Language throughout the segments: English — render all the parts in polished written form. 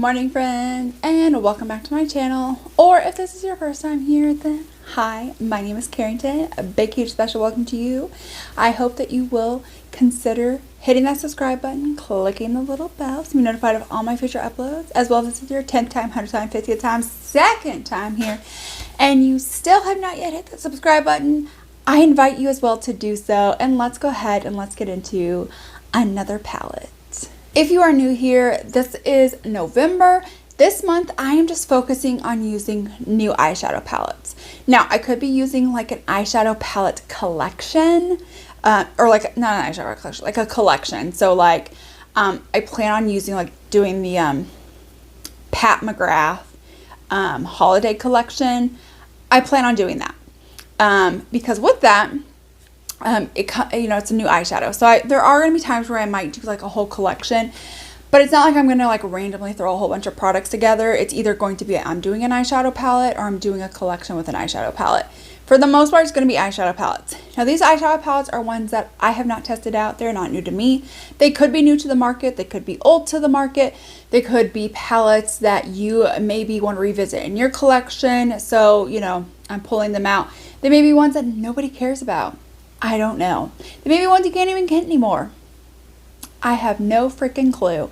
morning, friends, and welcome back to my channel. Or if this is your first time here, then hi, my name is Carrington. A big, huge, special welcome to you. I hope that you will consider hitting that subscribe button, clicking the little bell so you're notified of all my future uploads, as well as this is your 10th time, 100th time, 50th time, second time here, and you still have not yet hit that subscribe button. I invite you as well to do so, and let's go ahead and let's get into another palette. If you are new here, this is November. This month, I am just focusing on using new eyeshadow palettes. Now, I could be using like an eyeshadow palette collection, or like, not an eyeshadow collection, like a collection. So like, I plan on using doing the Pat McGrath holiday collection. I plan on doing that because with that, it's a new eyeshadow. So there are going to be times where I might do like a whole collection, but it's not like I'm going to like randomly throw a whole bunch of products together. It's either going to be I'm doing an eyeshadow palette or I'm doing a collection with an eyeshadow palette. For the most part, it's going to be eyeshadow palettes. Now, these eyeshadow palettes are ones that I have not tested out. They're not new to me. They could be new to the market. They could be old to the market. They could be palettes that you maybe want to revisit in your collection. So, I'm pulling them out. They may be ones that nobody cares about. I don't know. They may be ones you can't even get anymore. I have no freaking clue.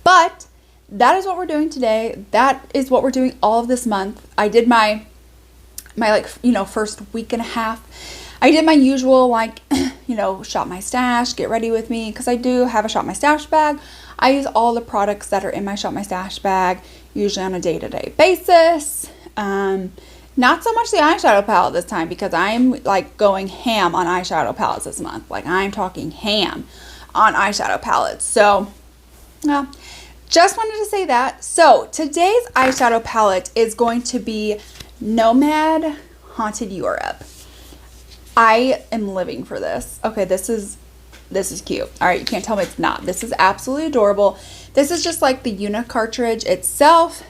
But that is what we're doing today. That is what we're doing all of this month. I did my first week and a half. I did my usual shop my stash, get ready with me, because I do have a shop my stash bag. I use all the products that are in my shop my stash bag, usually on a day-to-day basis. Not so much the eyeshadow palette this time, because I'm like going ham on eyeshadow palettes this month. Like, I'm talking ham on eyeshadow palettes. So, just wanted to say that. So, today's eyeshadow palette is going to be Nomad Haunted Europe. I am living for this. Okay, this is cute. All right, you can't tell me it's not. This is absolutely adorable. This is just like the unit cartridge itself.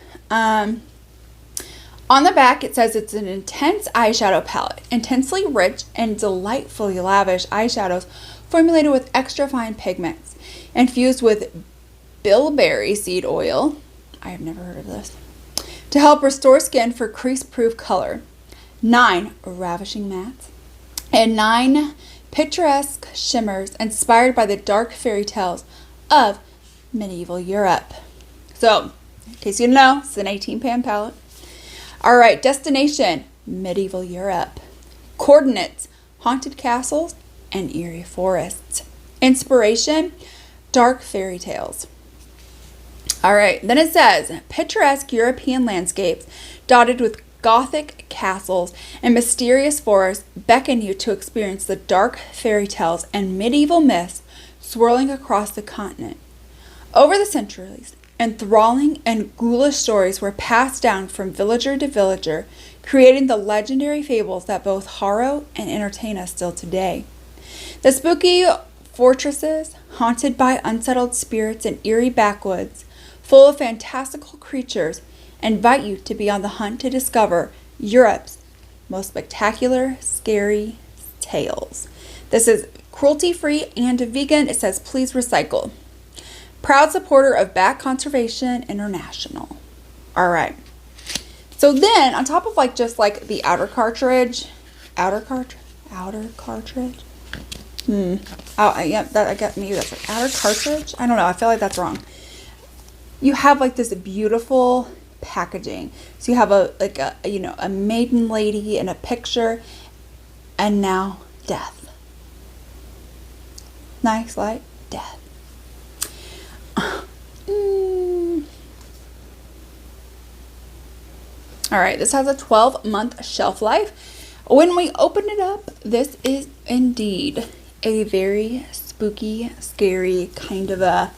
On the back, it says it's an intense eyeshadow palette, intensely rich and delightfully lavish eyeshadows formulated with extra fine pigments, infused with bilberry seed oil. I have never heard of this. To help restore skin for crease-proof color. 9 ravishing mattes and 9 picturesque shimmers inspired by the dark fairy tales of medieval Europe. So, in case you didn't know, it's an 18-pan palette. All right, destination, medieval Europe. Coordinates, haunted castles and eerie forests. Inspiration, dark fairy tales. All right, then it says, picturesque European landscapes dotted with Gothic castles and mysterious forests beckon you to experience the dark fairy tales and medieval myths swirling across the continent. Over the centuries, enthralling and ghoulish stories were passed down from villager to villager, creating the legendary fables that both horror and entertain us still today. The spooky fortresses, haunted by unsettled spirits and eerie backwoods, full of fantastical creatures, invite you to be on the hunt to discover Europe's most spectacular, scary tales. This is cruelty-free and vegan. It says, please recycle. Proud supporter of Bat Conservation International. All right. So then, on top of just the outer cartridge. I got maybe that's like outer cartridge. I don't know. I feel like that's wrong. You have this beautiful packaging. So you have a maiden lady in a picture, and now death. Nice light, death. All right, this has a 12-month shelf life. When we open it up, this is indeed a very spooky, scary kind of a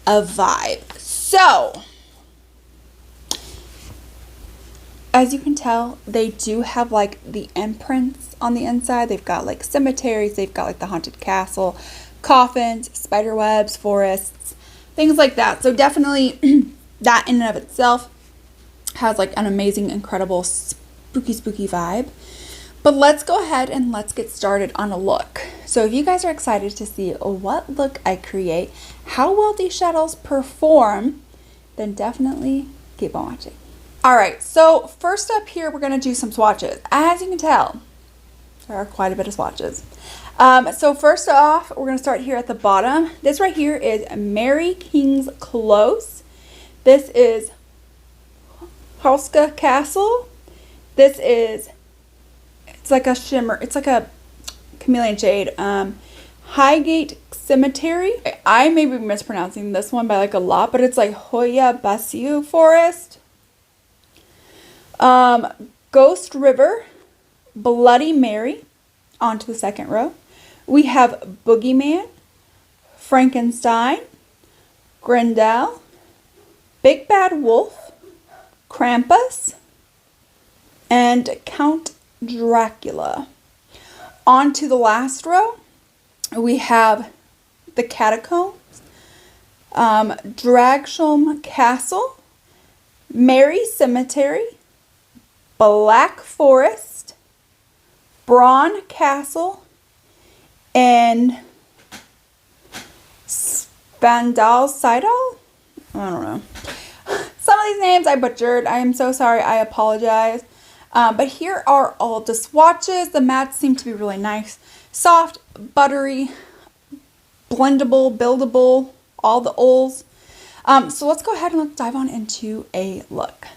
vibe. So, as you can tell, they do have the imprints on the inside. They've got cemeteries, they've got the haunted castle, coffins, spider webs, forests, things like that. So definitely that in and of itself has an amazing, incredible, spooky vibe. But let's go ahead and let's get started on a look. So if you guys are excited to see what look I create, how well these shadows perform then definitely keep on watching. All right, so first up here, we're gonna do some swatches. As you can tell, there are quite a bit of swatches. So first off, we're gonna start here at the bottom. This right here is Mary King's Close. This is Halska Castle. This is, it's like a shimmer, it's like a chameleon shade. Highgate Cemetery. I may be mispronouncing this one by like a lot, but it's like Hoya Baciu Forest. Ghost River, Bloody Mary, onto the second row. We have Boogeyman, Frankenstein, Grendel, Big Bad Wolf, Krampus, and Count Dracula. On to the last row, we have the Catacombs, Dragsham Castle, Mary Cemetery, Black Forest, Braun Castle, and Spandau Seidel? I don't know. Some of these names I butchered. I am so sorry. I apologize. But here are all the swatches. The mattes seem to be really nice. Soft, buttery, blendable, buildable, all the oils. So let's go ahead and let's dive on into a look.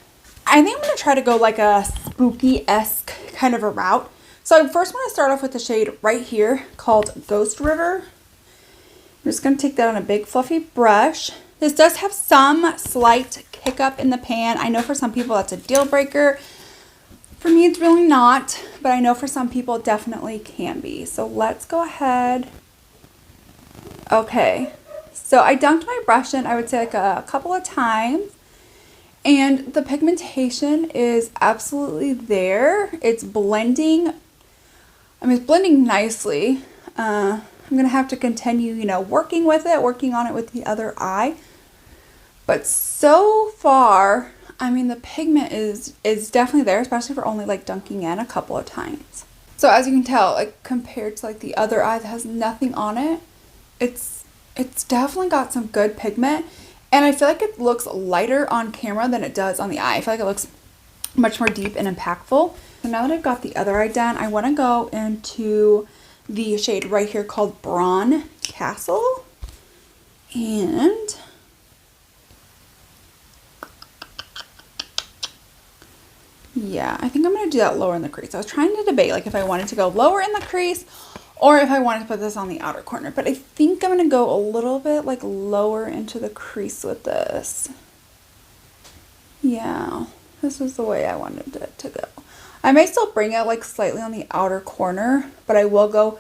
I think I'm going to try to go like a spooky-esque kind of a route. So I first want to start off with the shade right here called Ghost River. I'm just going to take that on a big fluffy brush. This does have some slight kick up in the pan. I know for some people that's a deal breaker. For me, it's really not, but I know for some people it definitely can be. So let's go ahead. Okay, so I dunked my brush in, I would say like a couple of times. And the pigmentation is absolutely there. It's blending. I mean, it's blending nicely. I'm going to have to continue, you know, working on it with the other eye. But so far, I mean, the pigment is definitely there, especially for only like dunking in a couple of times. So as you can tell, like compared to like the other eye that has nothing on it, it's definitely got some good pigment. And I feel like it looks lighter on camera than it does on the eye. I feel like it looks much more deep and impactful. So now that I've got the other eye done, I want to go into the shade right here called Braun Castle. And yeah, I think I'm going to do that lower in the crease. I was trying to debate like if I wanted to go lower in the crease or if I wanted to put this on the outer corner. But I think I'm going to go a little bit like lower into the crease with this. Yeah, this is the way I wanted it to go. I may still bring it like slightly on the outer corner, but I will go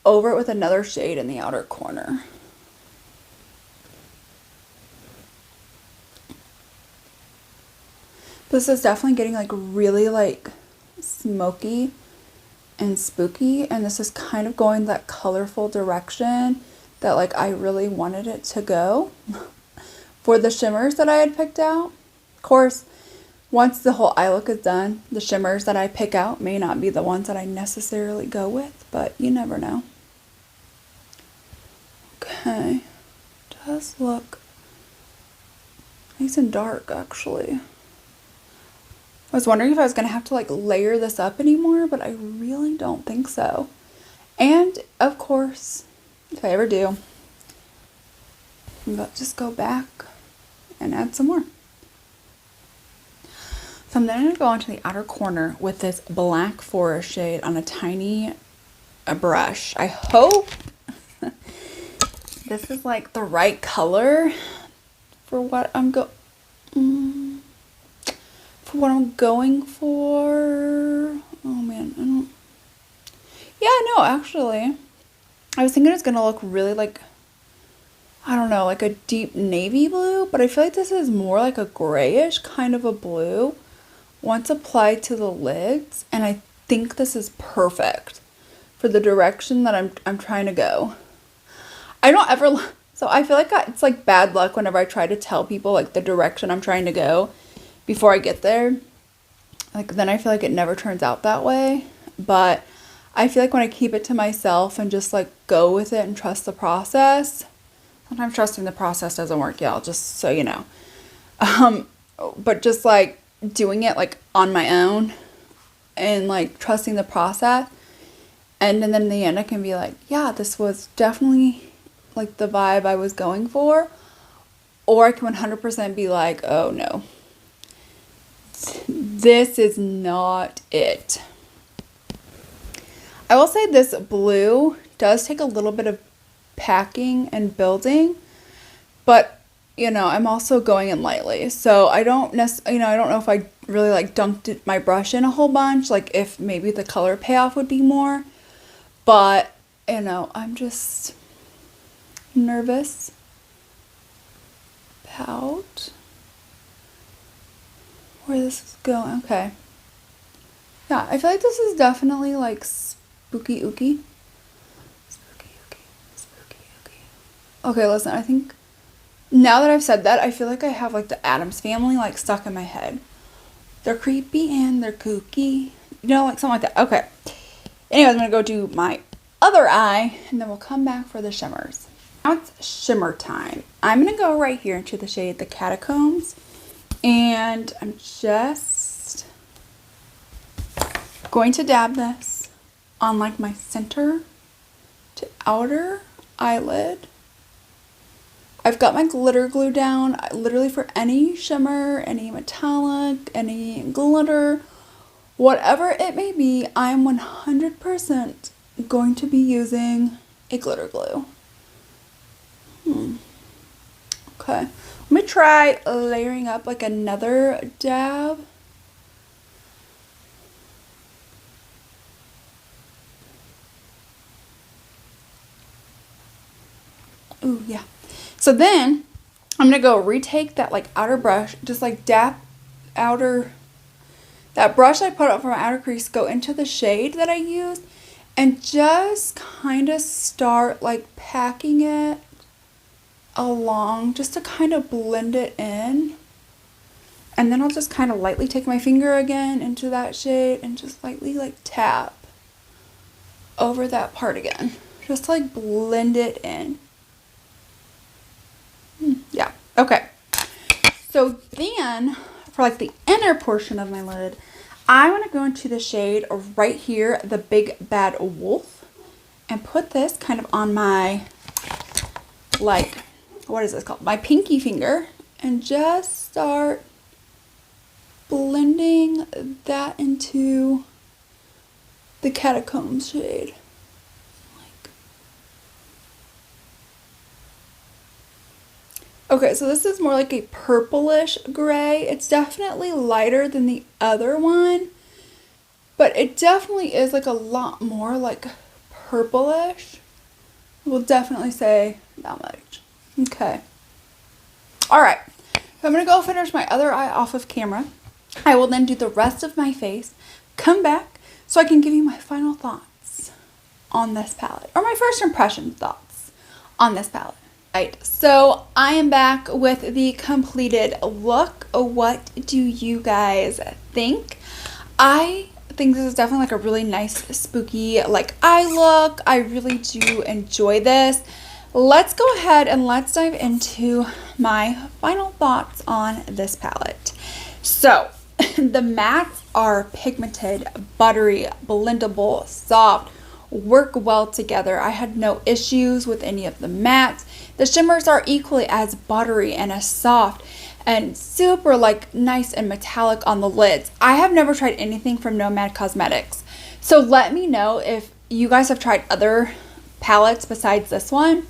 over it with another shade in the outer corner. This is definitely getting like really like smoky and spooky, and this is kind of going that colorful direction that like I really wanted it to go for the shimmers that I had picked out. Of course, once the whole eye look is done, the shimmers that I pick out may not be the ones that I necessarily go with, but you never know. Okay, does look nice and dark actually. I was wondering if I was going to have to like layer this up anymore, but I really don't think so. And of course, if I ever do, I'll just go back and add some more. So I'm then going to go onto the outer corner with this Black Forest shade on a tiny brush. I hope this is like the right color for what I'm going for. Oh man, I don't. Yeah, no, actually, I was thinking it's gonna look really like, I don't know, like a deep navy blue, but I feel like this is more like a grayish kind of a blue once applied to the lids, and I think this is perfect for the direction that I'm trying to go. I don't ever, so I feel like it's like bad luck whenever I try to tell people like the direction I'm trying to go before I get there. Like then I feel like it never turns out that way, but I feel like when I keep it to myself and just like go with it and trust the process, sometimes trusting the process doesn't work, y'all, just so you know. But just like doing it like on my own and like trusting the process. And then in the end I can be like, yeah, this was definitely like the vibe I was going for. Or I can 100% be like, oh no, this is not it. I will say this blue does take a little bit of packing and building, but you know, I'm also going in lightly. So I don't necessarily, I don't know if I really like dunked my brush in a whole bunch, like if maybe the color payoff would be more, but I'm just nervous about where this is going. Okay. Yeah, I feel like this is definitely like spooky ooky. Spooky ooky. Spooky ooky. Okay, listen, I think now that I've said that, I feel like I have like the Addams Family like stuck in my head. They're creepy and they're kooky. Like something like that. Okay. Anyways, I'm going to go do my other eye and then we'll come back for the shimmers. Now it's shimmer time. I'm going to go right here into the shade The Catacombs. And I'm just going to dab this on like my center to outer eyelid. I've got my glitter glue down literally for any shimmer, any metallic, any glitter, whatever it may be. I'm 100% going to be using a glitter glue. Okay, let me try layering up like another dab. Ooh, yeah. So then I'm gonna go retake that like outer brush, just like dab outer, that brush I put up for my outer crease, go into the shade that I used and just kind of start like packing it along just to kind of blend it in. And then I'll just kind of lightly take my finger again into that shade and just lightly like tap over that part again. Just like blend it in. Yeah, okay. So then for like the inner portion of my lid, I want to go into the shade right here, the Big Bad Wolf, and put this kind of on my, like, what is this called? My pinky finger, and just start blending that into the Catacombs shade. Okay, so this is more like a purplish gray. It's definitely lighter than the other one, but it definitely is like a lot more like purplish. We'll definitely say that much. Okay. All right. So I'm going to go finish my other eye off of camera. I will then do the rest of my face, come back so I can give you my final thoughts on this palette, or my first impression thoughts on this palette. Right, so I am back with the completed look. What do you guys think? I think this is definitely like a really nice spooky like eye look. I really do enjoy this. Let's go ahead and let's dive into my final thoughts on this palette. So the mattes are pigmented, buttery, blendable, soft, work well together. I had no issues with any of the mattes. The shimmers are equally as buttery and as soft and super like nice and metallic on the lids. I have never tried anything from Nomad Cosmetics. So let me know if you guys have tried other palettes besides this one.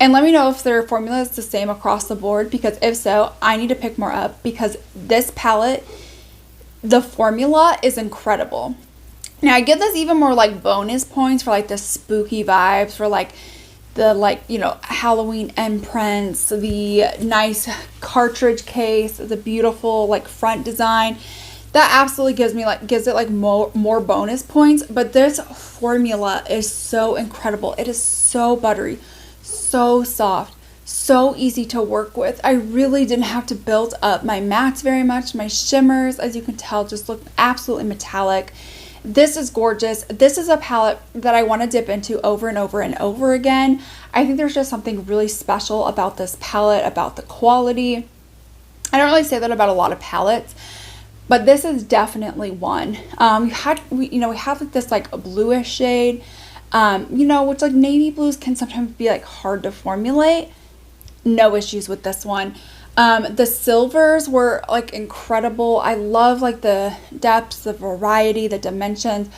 And let me know if their formula is the same across the board, because if so, I need to pick more up, because this palette, the formula is incredible. Now I give this even more like bonus points for like the spooky vibes, for like the Halloween imprints, the nice cartridge case, the beautiful like front design. That absolutely gives it like more bonus points. But this formula is so incredible. It is so buttery, so soft, so easy to work with. I really didn't have to build up my mattes very much. My shimmers, as you can tell, just look absolutely metallic. This is gorgeous. This is a palette that I want to dip into over and over and over again. I think there's just something really special about this palette, about the quality. I don't really say that about a lot of palettes, but this is definitely one. We had like this like bluish shade, which like navy blues can sometimes be like hard to formulate. No issues with this one. The silvers were like incredible. I love like the depths, the variety, the dimensions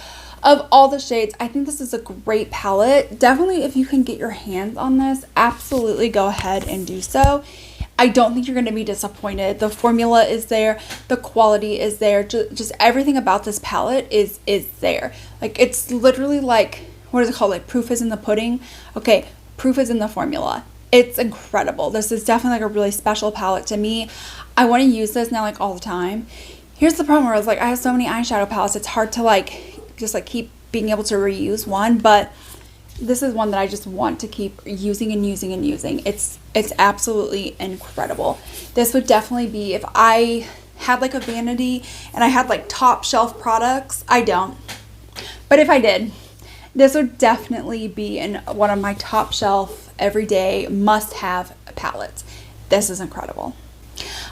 of all the shades. I think this is a great palette. Definitely, if you can get your hands on this, absolutely go ahead and do so. I don't think you're going to be disappointed. The formula is there. The quality is there. Just everything about this palette is there. Like, it's literally like, what is it called? Like, proof is in the pudding. Okay, proof is in the formula. It's incredible. This is definitely like a really special palette to me. I want to use this now like all the time. Here's the problem where I was like, I have so many eyeshadow palettes. It's hard to like, just like keep being able to reuse one, but this is one that I just want to keep using and using and using. It's absolutely incredible. This would definitely be, if I had like a vanity and I had like top shelf products. I don't, but if I did, this would definitely be in one of my top shelf everyday must have palettes. This is incredible.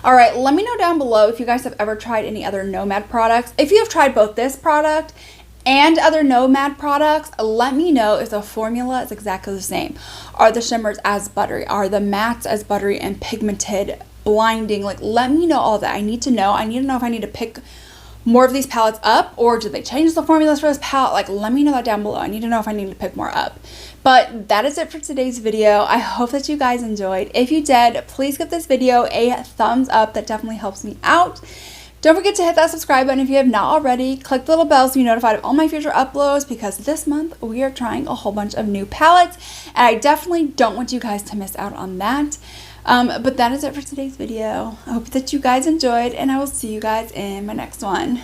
All right, let me know down below if you guys have ever tried any other Nomad products. If you have tried both this product and other Nomad products, let me know if the formula is exactly the same. Are the shimmers as buttery? Are the mattes as buttery and pigmented, blinding? Like, let me know all that. I need to know. I need to know if I need to pick more of these palettes up, or did they change the formulas for this palette? Like, let me know that down below. I need to know if I need to pick more up. But that is it for today's video. I hope that you guys enjoyed. If you did, please give this video a thumbs up. That definitely helps me out. Don't forget to hit that subscribe button if you have not already. Click the little bell so you're notified of all my future uploads, because this month we are trying a whole bunch of new palettes, and I definitely don't want you guys to miss out on that. But that is it for today's video. I hope that you guys enjoyed, and I will see you guys in my next one.